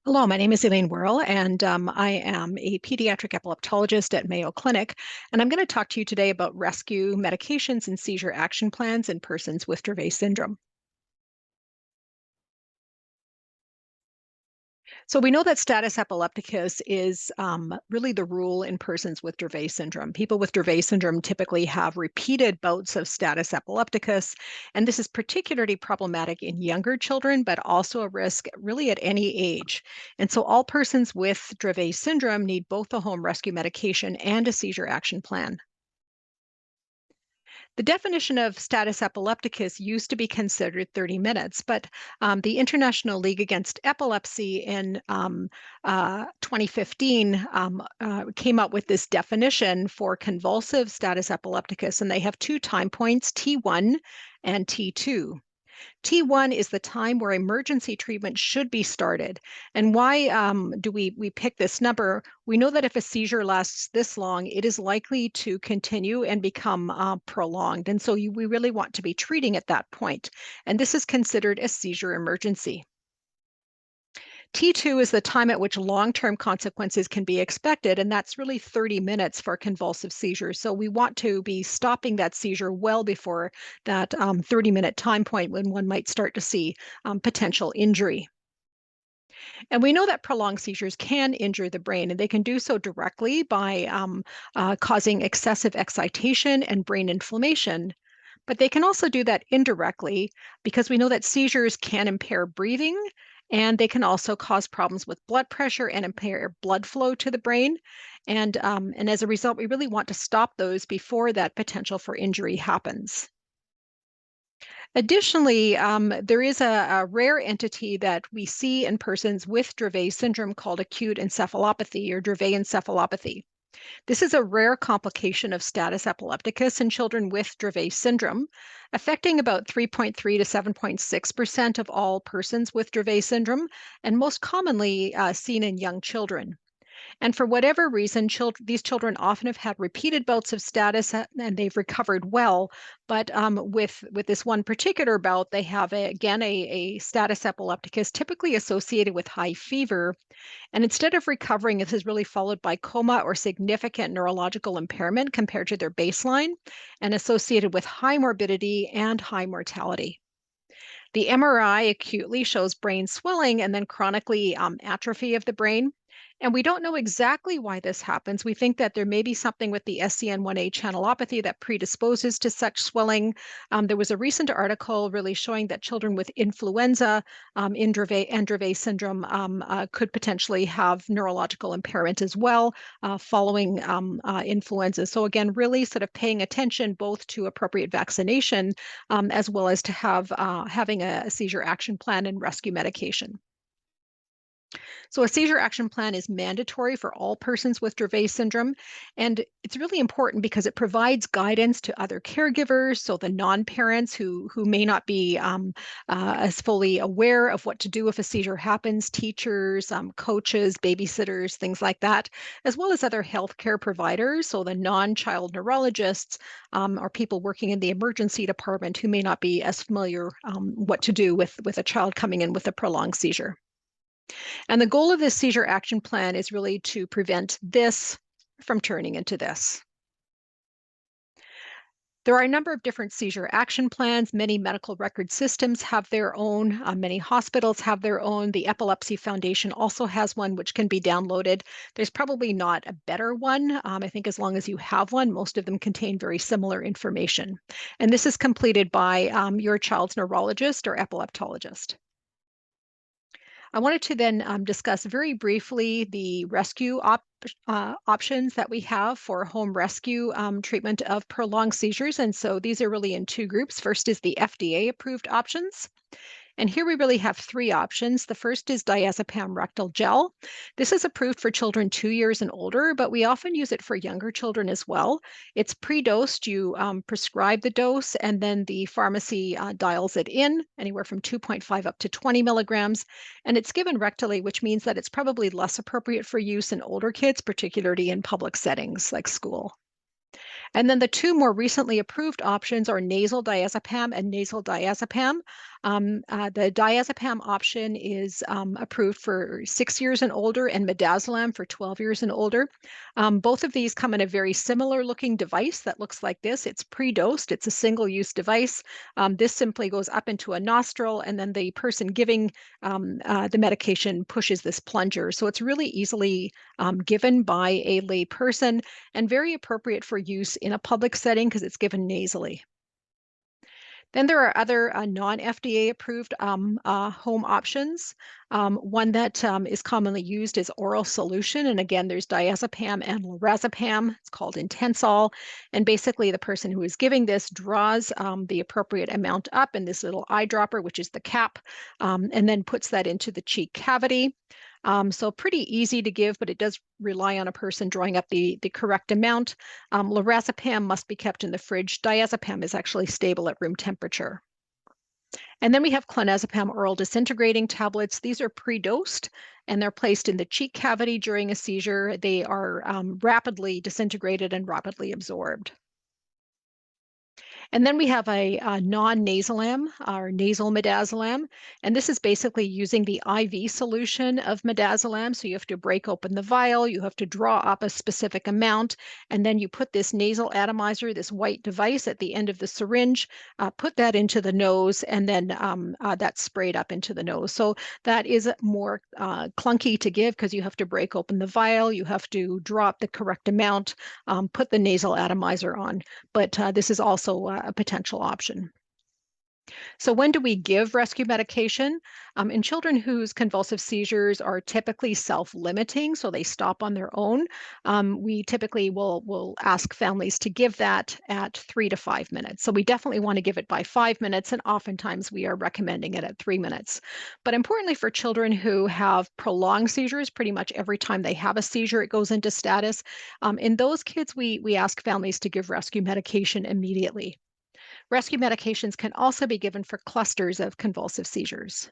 Hello, my name is Elaine Wirrell, and I am a pediatric epileptologist at Mayo Clinic. And I'm going to talk to you today about rescue medications and seizure action plans in persons with Dravet syndrome. So we know that status epilepticus is really the rule in persons with Dravet syndrome. People with Dravet syndrome typically have repeated bouts of status epilepticus, and this is particularly problematic in younger children, but also a risk really at any age. And so all persons with Dravet syndrome need both a home rescue medication and a seizure action plan. The definition of status epilepticus used to be considered 30 minutes, but the International League Against Epilepsy in 2015 came up with this definition for convulsive status epilepticus, and they have two time points, T1 and T2. T1 is the time where emergency treatment should be started. And why do we pick this number? We know that if a seizure lasts this long, it is likely to continue and become prolonged. And so we really want to be treating at that point. And this is considered a seizure emergency. T2 is the time at which long-term consequences can be expected, and that's really 30 minutes for convulsive seizures. So we want to be stopping that seizure well before that 30-minute time point when one might start to see potential injury. And we know that prolonged seizures can injure the brain, and they can do so directly by causing excessive excitation and brain inflammation. But they can also do that indirectly because we know that seizures can impair breathing, and they can also cause problems with blood pressure and impair blood flow to the brain. And as a result, we really want to stop those before that potential for injury happens. Additionally, there is a rare entity that we see in persons with Dravet syndrome called acute encephalopathy or Dravet encephalopathy. This is a rare complication of status epilepticus in children with Dravet syndrome, affecting about 3.3 to 7.6% of all persons with Dravet syndrome, and most commonly seen in young children. And for whatever reason, these children often have had repeated bouts of status and they've recovered well. But with this one particular bout, they have, again, a status epilepticus typically associated with high fever. And instead of recovering, this is really followed by coma or significant neurological impairment compared to their baseline and associated with high morbidity and high mortality. The MRI acutely shows brain swelling and then chronically atrophy of the brain. And we don't know exactly why this happens. We think that there may be something with the SCN1A channelopathy that predisposes to such swelling. There was a recent article really showing that children with influenza in Dravet syndrome could potentially have neurological impairment as well following influenza. So again, really sort of paying attention both to appropriate vaccination as well as to having a seizure action plan and rescue medication. So a seizure action plan is mandatory for all persons with Dravet syndrome, and it's really important because it provides guidance to other caregivers, so the non-parents who may not be as fully aware of what to do if a seizure happens, teachers, coaches, babysitters, things like that, as well as other healthcare providers, so the non-child neurologists or people working in the emergency department who may not be as familiar what to do with a child coming in with a prolonged seizure. And the goal of this seizure action plan is really to prevent this from turning into this. There are a number of different seizure action plans. Many medical record systems have their own. Many hospitals have their own. The Epilepsy Foundation also has one which can be downloaded. There's probably not a better one. I think as long as you have one, most of them contain very similar information. And this is completed by your child's neurologist or epileptologist. I wanted to then discuss very briefly the rescue options that we have for home rescue treatment of prolonged seizures. And so these are really in two groups. First is the FDA Approved Options. And here we really have three options. The first is diazepam rectal gel. This is approved for children 2 years and older, but we often use it for younger children as well. It's pre-dosed. You prescribe the dose, and then the pharmacy dials it in, anywhere from 2.5 up to 20 milligrams. And it's given rectally, which means that it's probably less appropriate for use in older kids, particularly in public settings like school. And then the two more recently approved options are nasal diazepam and nasal diazepam. The diazepam option is approved for 6 years and older, and midazolam for 12 years and older. Both of these come in a very similar looking device that looks like this. It's pre-dosed. It's a single-use device. This simply goes up into a nostril, and then the person giving the medication pushes this plunger. So it's really easily given by a lay person and very appropriate for use in a public setting because it's given nasally. Then there are other non-FDA approved home options. One that is commonly used is oral solution. And again, there's diazepam and lorazepam. It's called Intensol. And basically, the person who is giving this draws the appropriate amount up in this little eyedropper, which is the cap, and then puts that into the cheek cavity. So pretty easy to give, but it does rely on a person drawing up the correct amount. Lorazepam must be kept in the fridge. Diazepam is actually stable at room temperature. And then we have clonazepam oral disintegrating tablets. These are pre-dosed and they're placed in the cheek cavity during a seizure. They are rapidly disintegrated and rapidly absorbed. And then we have a non-nasalam or nasal midazolam. And this is basically using the IV solution of midazolam. So you have to break open the vial, you have to draw up a specific amount, and then you put this nasal atomizer, this white device at the end of the syringe, put that into the nose, and then that's sprayed up into the nose. So that is more clunky to give because you have to break open the vial, you have to draw up the correct amount, put the nasal atomizer on. But this is also a potential option. So when do we give rescue medication? In children whose convulsive seizures are typically self-limiting, so they stop on their own, we typically will ask families to give that at 3 to 5 minutes. So we definitely want to give it by 5 minutes, and oftentimes we are recommending it at 3 minutes. But importantly for children who have prolonged seizures, pretty much every time they have a seizure, it goes into status. In those kids, we ask families to give rescue medication immediately. Rescue medications can also be given for clusters of convulsive seizures.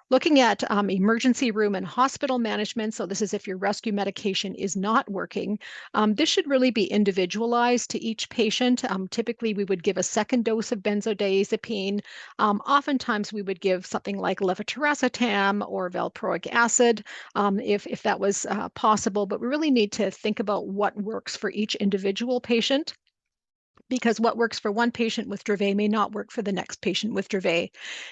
Looking at emergency room and hospital management, so this is if your rescue medication is not working, this should really be individualized to each patient. Typically, we would give a second dose of benzodiazepine. Oftentimes, we would give something like levetiracetam or valproic acid if that was possible, but we really need to think about what works for each individual patient, because what works for one patient with Dravet may not work for the next patient with Dravet.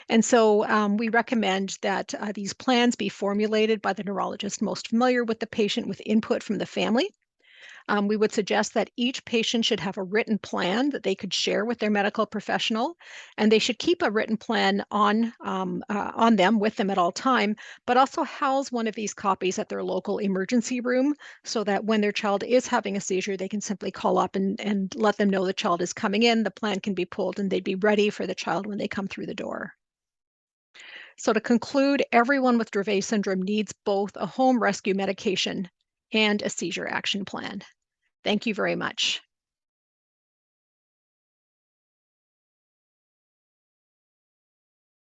And so we recommend that these plans be formulated by the neurologist most familiar with the patient with input from the family. We would suggest that each patient should have a written plan that they could share with their medical professional, and they should keep a written plan on them with them at all time, but also house one of these copies at their local emergency room so that when their child is having a seizure, they can simply call up and let them know the child is coming in, the plan can be pulled, and they'd be ready for the child when they come through the door. So to conclude, everyone with Dravet syndrome needs both a home rescue medication and a seizure action plan. Thank you very much.